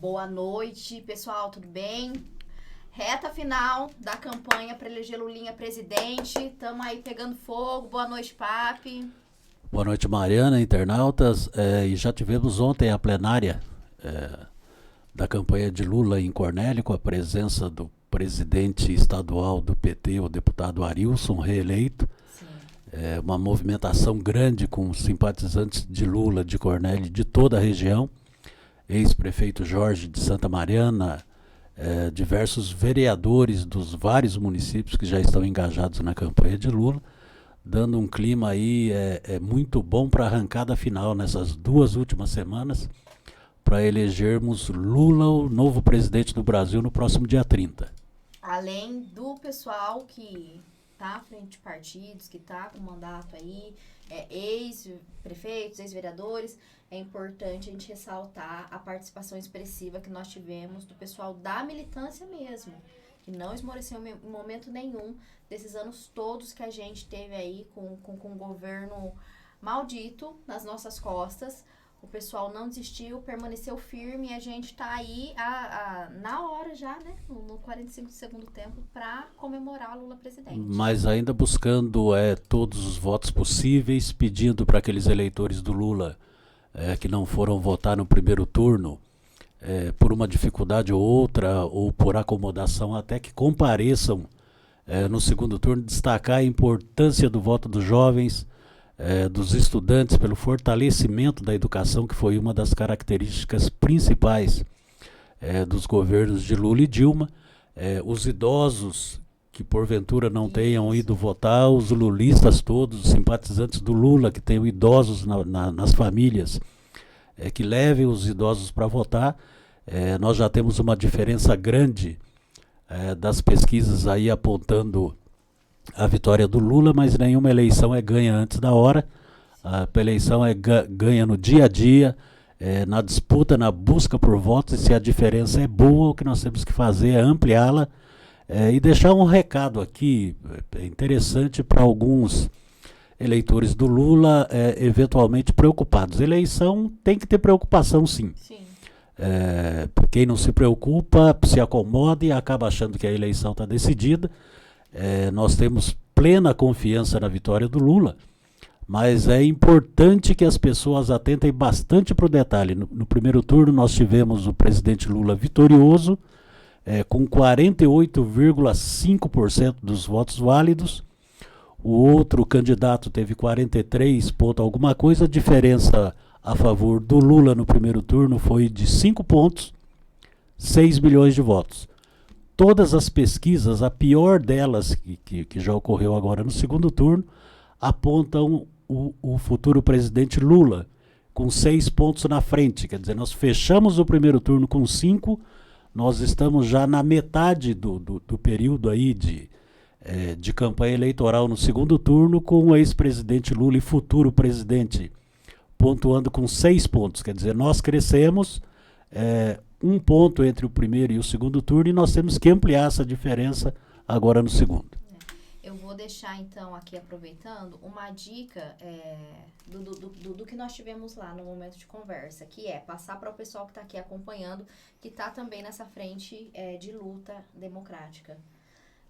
Boa noite, pessoal, tudo bem? Reta final da campanha para eleger Lulinha presidente. Estamos aí pegando fogo. Boa noite, Papi. Boa noite, Mariana, internautas. E já tivemos ontem a plenária da campanha de Lula em Cornélio, com a presença do presidente estadual do PT, o deputado Arilson, reeleito. Sim. Uma movimentação grande com simpatizantes de Lula, de Cornélio, de toda a região. Ex-prefeito Jorge de Santa Mariana, diversos vereadores dos vários municípios que já estão engajados na campanha de Lula, dando um clima aí muito bom para a arrancada final nessas 2 últimas semanas, para elegermos Lula, o novo presidente do Brasil, no próximo dia 30. Além do pessoal que está à frente de partidos, que está com mandato aí, ex-prefeitos, ex-vereadores, é importante a gente ressaltar a participação expressiva que nós tivemos do pessoal da militância mesmo, que não esmoreceu em momento nenhum desses anos todos que a gente teve aí com o governo maldito nas nossas costas. O pessoal não desistiu, permaneceu firme e a gente tá aí na hora já, né? No 45 do segundo tempo, para comemorar Lula presidente. Mas ainda buscando todos os votos possíveis, pedindo para aqueles eleitores do Lula que não foram votar no primeiro turno, por uma dificuldade ou outra, ou por acomodação, até que compareçam no segundo turno, destacar a importância do voto dos jovens, dos estudantes, pelo fortalecimento da educação, que foi uma das características principais dos governos de Lula e Dilma. Os idosos que porventura não tenham ido votar, os lulistas todos, os simpatizantes do Lula que tenham idosos nas famílias, que levem os idosos para votar. Nós já temos uma diferença grande das pesquisas aí apontando a vitória do Lula, mas nenhuma eleição é ganha antes da hora. A eleição é ganha no dia a dia, na disputa, na busca por votos, e se a diferença é boa, o que nós temos que fazer é ampliá-la e deixar um recado aqui interessante para alguns eleitores do Lula, eventualmente preocupados. Eleição tem que ter preocupação, sim. Sim. Quem não se preocupa se acomoda e acaba achando que a eleição está decidida. Nós temos plena confiança na vitória do Lula, mas é importante que as pessoas atentem bastante para o detalhe. No primeiro turno nós tivemos o presidente Lula vitorioso, com 48,5% dos votos válidos. O outro candidato teve 43 ponto alguma coisa. A diferença a favor do Lula no primeiro turno foi de 5 pontos, 6 milhões de votos. Todas as pesquisas, a pior delas, que já ocorreu agora no segundo turno, apontam o futuro presidente Lula com 6 pontos na frente. Quer dizer, nós fechamos o primeiro turno com 5, nós estamos já na metade do período aí de campanha eleitoral no segundo turno, com o ex-presidente Lula e futuro presidente pontuando com 6 pontos. Quer dizer, nós crescemos 1 ponto entre o primeiro e o segundo turno, e nós temos que ampliar essa diferença agora no segundo. Eu vou deixar, então, aqui aproveitando, uma dica do que nós tivemos lá no momento de conversa, que é passar para o pessoal que está aqui acompanhando, que está também nessa frente de luta democrática.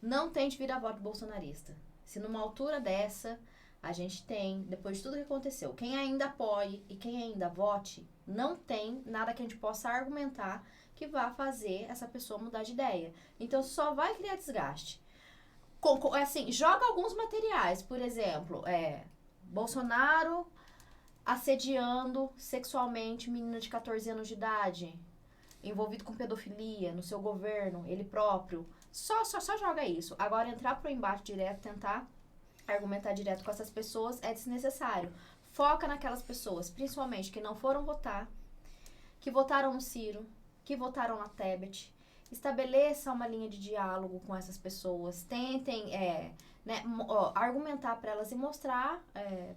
Não tente virar voto bolsonarista. Se numa altura dessa, a gente tem, depois de tudo que aconteceu, quem ainda apoie e quem ainda vote, não tem nada que a gente possa argumentar que vá fazer essa pessoa mudar de ideia. Então, só vai criar desgaste. Assim, joga alguns materiais, por exemplo, Bolsonaro assediando sexualmente menina de 14 anos de idade, envolvido com pedofilia no seu governo, ele próprio. Só joga isso. Agora, entrar pro embate direto, tentar argumentar direto com essas pessoas é desnecessário. Foca naquelas pessoas, principalmente que não foram votar, que votaram no Ciro, que votaram na Tebet. Estabeleça uma linha de diálogo com essas pessoas. Tentem argumentar para elas e mostrar,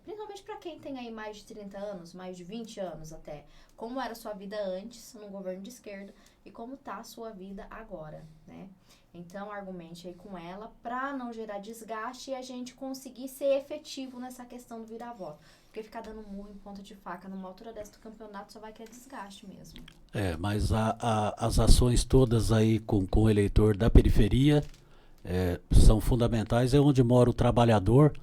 principalmente para quem tem aí mais de 30 anos, mais de 20 anos até, como era a sua vida antes, num governo de esquerda, e como está a sua vida agora, né? Então, argumente aí com ela para não gerar desgaste e a gente conseguir ser efetivo nessa questão do virar-voto. Porque ficar dando murro em ponta de faca numa altura dessa do campeonato só vai criar desgaste mesmo. Mas as ações todas aí com o eleitor da periferia são fundamentais. É onde mora o trabalhador,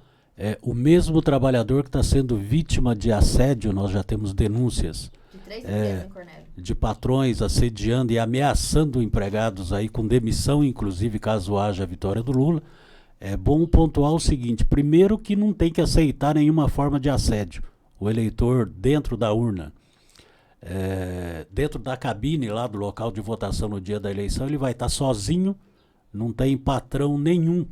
o mesmo trabalhador que está sendo vítima de assédio. Nós já temos denúncias De 3 empresas em Cornélio. de patrões assediando e ameaçando empregados aí com demissão, inclusive caso haja a vitória do Lula. É bom pontuar o seguinte: primeiro, que não tem que aceitar nenhuma forma de assédio. O eleitor dentro da urna, dentro da cabine lá do local de votação no dia da eleição, ele vai estar sozinho, não tem patrão nenhum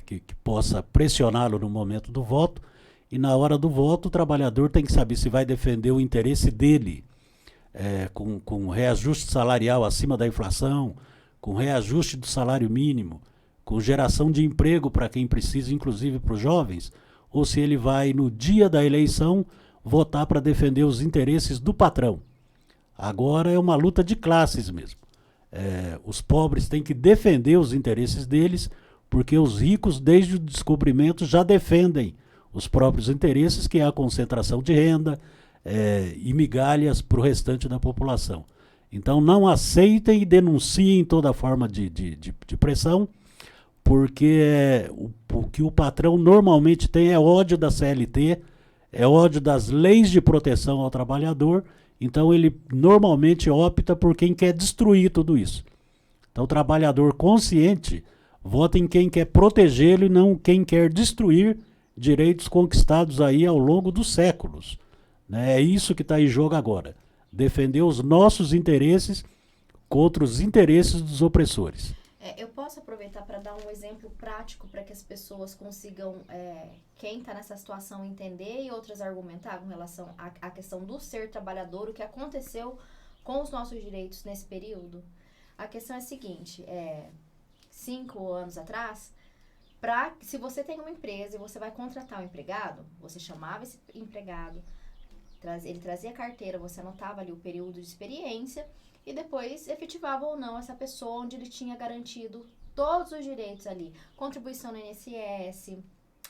que possa pressioná-lo no momento do voto. E na hora do voto, o trabalhador tem que saber se vai defender o interesse dele, com reajuste salarial acima da inflação, com reajuste do salário mínimo, com geração de emprego para quem precisa, inclusive para os jovens, ou se ele vai, no dia da eleição, votar para defender os interesses do patrão. Agora é uma luta de classes mesmo. Os pobres têm que defender os interesses deles, porque os ricos, desde o descobrimento, já defendem os próprios interesses, que é a concentração de renda e migalhas para o restante da população. Então não aceitem e denunciem toda forma de pressão, porque o que o patrão normalmente tem é ódio da CLT, é ódio das leis de proteção ao trabalhador. Então ele normalmente opta por quem quer destruir tudo isso. Então o trabalhador consciente vota em quem quer protegê-lo e não quem quer destruir direitos conquistados aí ao longo dos séculos. É isso que está em jogo agora. Defender os nossos interesses contra os interesses dos opressores. Eu posso aproveitar para dar um exemplo prático para que as pessoas consigam, quem está nessa situação, entender e outras argumentar com relação à questão do ser trabalhador, o que aconteceu com os nossos direitos nesse período. A questão é a seguinte: 5 anos atrás, se você tem uma empresa e você vai contratar um empregado, você chamava esse empregado, ele trazia carteira, você anotava ali o período de experiência e depois efetivava ou não essa pessoa, onde ele tinha garantido todos os direitos ali: contribuição no INSS,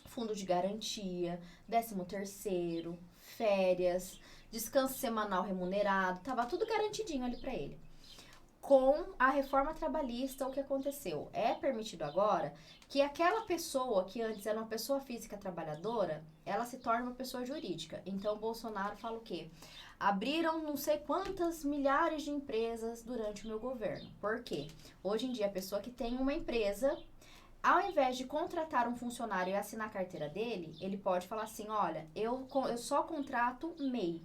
fundo de garantia, 13º, férias, descanso semanal remunerado, tava tudo garantidinho ali para ele. Com a reforma trabalhista, o que aconteceu? É permitido agora que aquela pessoa que antes era uma pessoa física trabalhadora, ela se torne uma pessoa jurídica. Então, o Bolsonaro fala o quê? Abriram não sei quantas milhares de empresas durante o meu governo. Por quê? Hoje em dia, a pessoa que tem uma empresa, ao invés de contratar um funcionário e assinar a carteira dele, ele pode falar assim: olha, eu só contrato MEI.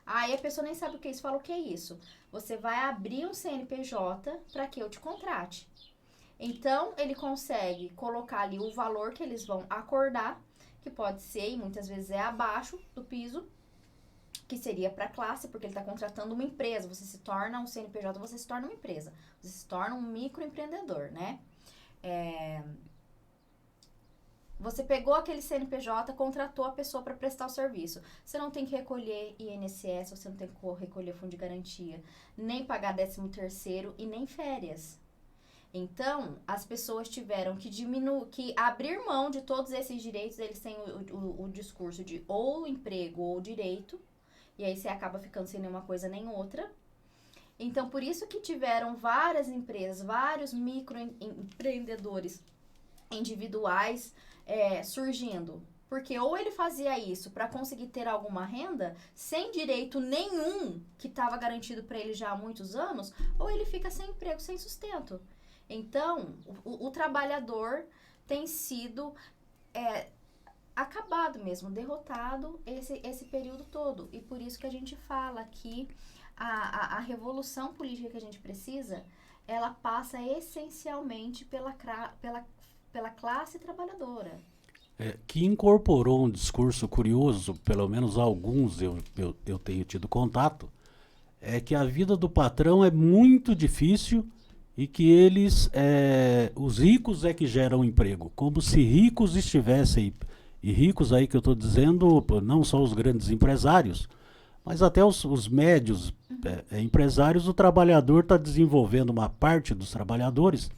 Aí a pessoa nem sabe o que é isso, fala: o que é isso? Você vai abrir um CNPJ para que eu te contrate. Então, ele consegue colocar ali o valor que eles vão acordar, que pode ser, e muitas vezes é abaixo do piso, que seria para a classe, porque ele está contratando uma empresa. Você se torna um CNPJ, você se torna uma empresa. Você se torna um microempreendedor, né? Você pegou aquele CNPJ, contratou a pessoa para prestar o serviço. Você não tem que recolher INSS, você não tem que recolher fundo de garantia, nem pagar 13º e nem férias. Então, as pessoas tiveram que abrir mão de todos esses direitos. Eles têm o discurso de ou emprego ou direito, e aí você acaba ficando sem nenhuma coisa nem outra. Então, por isso que tiveram várias empresas, vários microempreendedores individuais surgindo. Porque ou ele fazia isso para conseguir ter alguma renda, sem direito nenhum que estava garantido para ele já há muitos anos, ou ele fica sem emprego, sem sustento. Então, o trabalhador tem sido acabado mesmo, derrotado esse período todo. E por isso que a gente fala que a revolução política que a gente precisa, ela passa essencialmente pela classe trabalhadora. Que incorporou um discurso curioso, pelo menos alguns eu tenho tido contato, é que a vida do patrão é muito difícil e que os ricos é que geram emprego, como se ricos estivessem, e ricos aí que eu estou dizendo, não só os grandes empresários, mas até os médios empresários. O trabalhador está desenvolvendo, uma parte dos trabalhadores,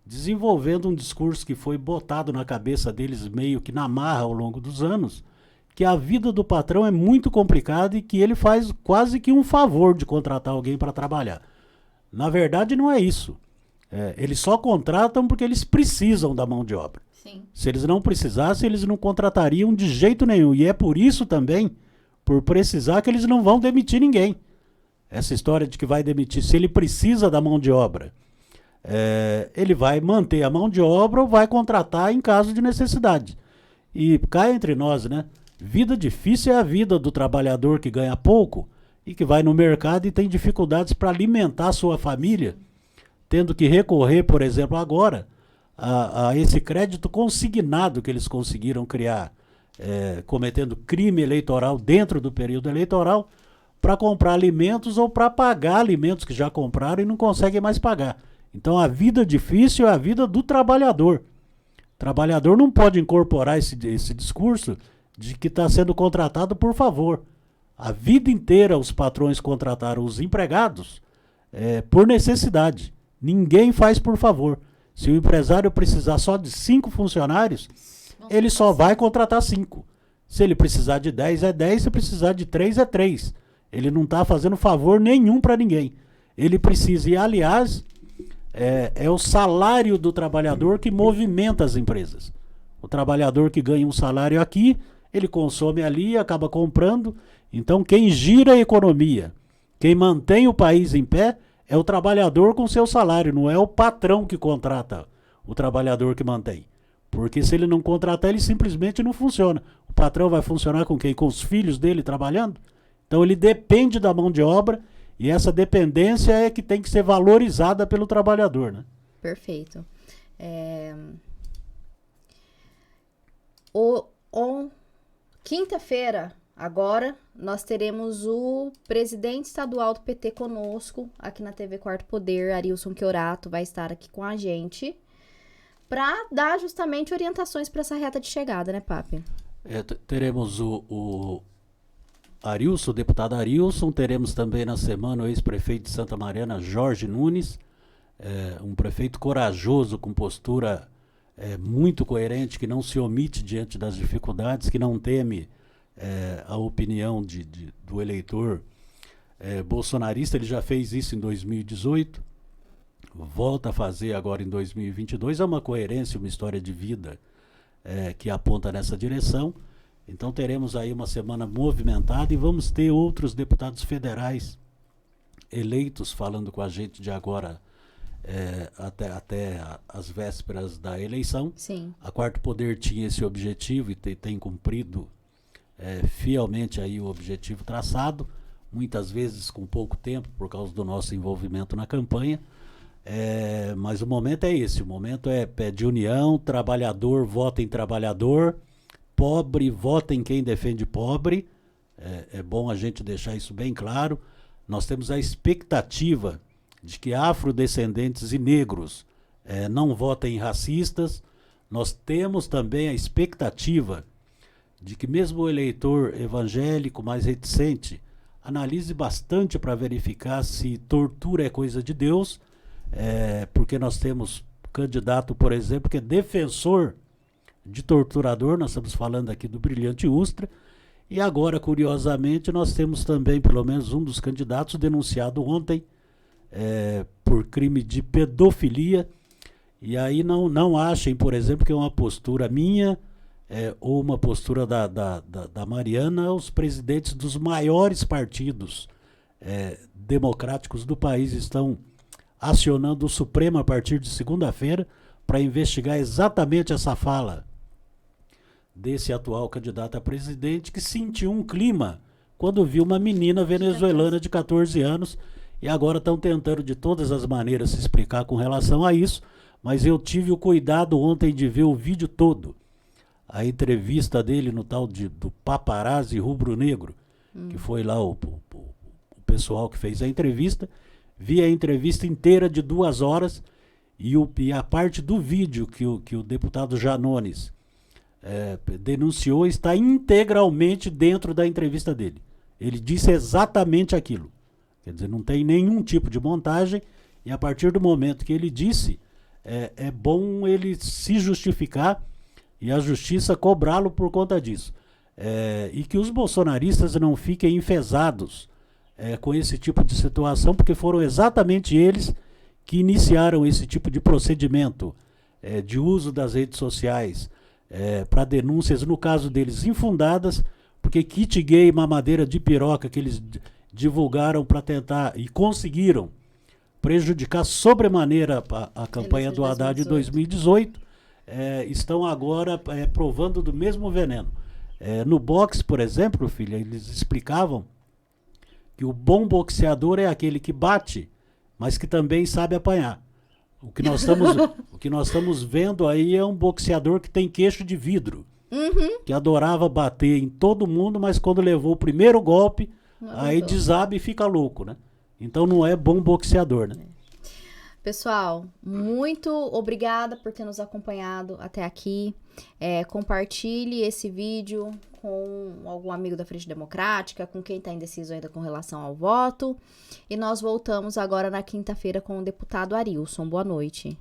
desenvolvendo um discurso que foi botado na cabeça deles meio que na marra ao longo dos anos, que a vida do patrão é muito complicada e que ele faz quase que um favor de contratar alguém para trabalhar. Na verdade, não é isso. Eles só contratam porque eles precisam da mão de obra. Sim. Se eles não precisassem, eles não contratariam de jeito nenhum. E é por isso também, por precisar, que eles não vão demitir ninguém. Essa história de que vai demitir, se ele precisa da mão de obra, ele vai manter a mão de obra ou vai contratar em caso de necessidade. E cá entre nós, né? Vida difícil é a vida do trabalhador que ganha pouco e que vai no mercado e tem dificuldades para alimentar a sua família, tendo que recorrer, por exemplo, agora, a esse crédito consignado que eles conseguiram criar, cometendo crime eleitoral dentro do período eleitoral, para comprar alimentos ou para pagar alimentos que já compraram e não conseguem mais pagar. Então a vida difícil é a vida do trabalhador. O trabalhador não pode incorporar esse discurso de que está sendo contratado por favor. A vida inteira os patrões contrataram os empregados por necessidade. Ninguém faz por favor. Se o empresário precisar só de 5 funcionários, ele só vai contratar 5. Se ele precisar de 10, é 10. Se precisar de 3, é 3. Ele não está fazendo favor nenhum para ninguém. Ele precisa, e aliás, é o salário do trabalhador que movimenta as empresas. O trabalhador que ganha um salário aqui, ele consome ali e acaba comprando. Então quem gira a economia, quem mantém o país em pé, é o trabalhador com seu salário, não é o patrão que contrata o trabalhador que mantém. Porque se ele não contratar, ele simplesmente não funciona. O patrão vai funcionar com quem? Com os filhos dele trabalhando? Então ele depende da mão de obra e essa dependência é que tem que ser valorizada pelo trabalhador, né? Perfeito. Quinta-feira, agora, nós teremos o presidente estadual do PT conosco, aqui na TV Quarto Poder, Arilson Chiorato, vai estar aqui com a gente, para dar justamente orientações para essa reta de chegada, né, Papi? Teremos o Arilson, o deputado Arilson, teremos também na semana o ex-prefeito de Santa Mariana, Jorge Nunes, um prefeito corajoso, com postura muito coerente, que não se omite diante das dificuldades, que não teme a opinião do eleitor bolsonarista. Ele já fez isso em 2018, volta a fazer agora em 2022, é uma coerência, uma história de vida que aponta nessa direção. Então teremos aí uma semana movimentada e vamos ter outros deputados federais eleitos falando com a gente de agora até as vésperas da eleição. Sim. A Quarto Poder tinha esse objetivo e tem cumprido fielmente aí o objetivo traçado, muitas vezes com pouco tempo por causa do nosso envolvimento na campanha. Mas o momento é esse, o momento é pé de união, trabalhador vota em trabalhador, pobre vota em quem defende pobre. É bom a gente deixar isso bem claro. Nós temos a expectativa de que afrodescendentes e negros não votem em racistas. Nós temos também a expectativa de que mesmo o eleitor evangélico mais reticente analise bastante para verificar se tortura é coisa de Deus, porque nós temos candidato, por exemplo, que é defensor de torturador. Nós estamos falando aqui do Brilhante Ustra, e agora, curiosamente, nós temos também pelo menos um dos candidatos denunciado ontem por crime de pedofilia. E aí não achem, por exemplo, que é uma postura minha ou uma postura da Mariana. Os presidentes dos maiores partidos democráticos do país estão acionando o Supremo a partir de segunda-feira para investigar exatamente essa fala desse atual candidato a presidente, que sentiu um clima quando viu uma menina venezuelana de 14 anos, e agora estão tentando de todas as maneiras se explicar com relação a isso, mas eu tive o cuidado ontem de ver o vídeo todo, a entrevista dele no tal do paparazzi rubro-negro, que foi lá o pessoal que fez a entrevista. Vi a entrevista inteira de 2 horas e a parte do vídeo que o deputado Janones denunciou está integralmente dentro da entrevista dele. Ele disse exatamente aquilo. Quer dizer, não tem nenhum tipo de montagem, e a partir do momento que ele disse, é bom ele se justificar e a justiça cobrá-lo por conta disso. e que os bolsonaristas não fiquem enfesados com esse tipo de situação, porque foram exatamente eles que iniciaram esse tipo de procedimento de uso das redes sociais para denúncias, no caso deles, infundadas, porque kit gay, mamadeira de piroca que eles divulgaram para tentar e conseguiram prejudicar sobremaneira a campanha do Haddad de 2018, estão agora provando do mesmo veneno. No boxe, por exemplo, filha, eles explicavam que o bom boxeador é aquele que bate, mas que também sabe apanhar. O que nós estamos vendo aí é um boxeador que tem queixo de vidro, que adorava bater em todo mundo, mas quando levou o primeiro golpe, aí desaba e fica louco, né? Então não é bom boxeador, né? Pessoal, muito obrigada por ter nos acompanhado até aqui. Compartilhe esse vídeo com algum amigo da Frente Democrática, com quem está indeciso ainda com relação ao voto. E nós voltamos agora na quinta-feira com o deputado Arilson. Boa noite.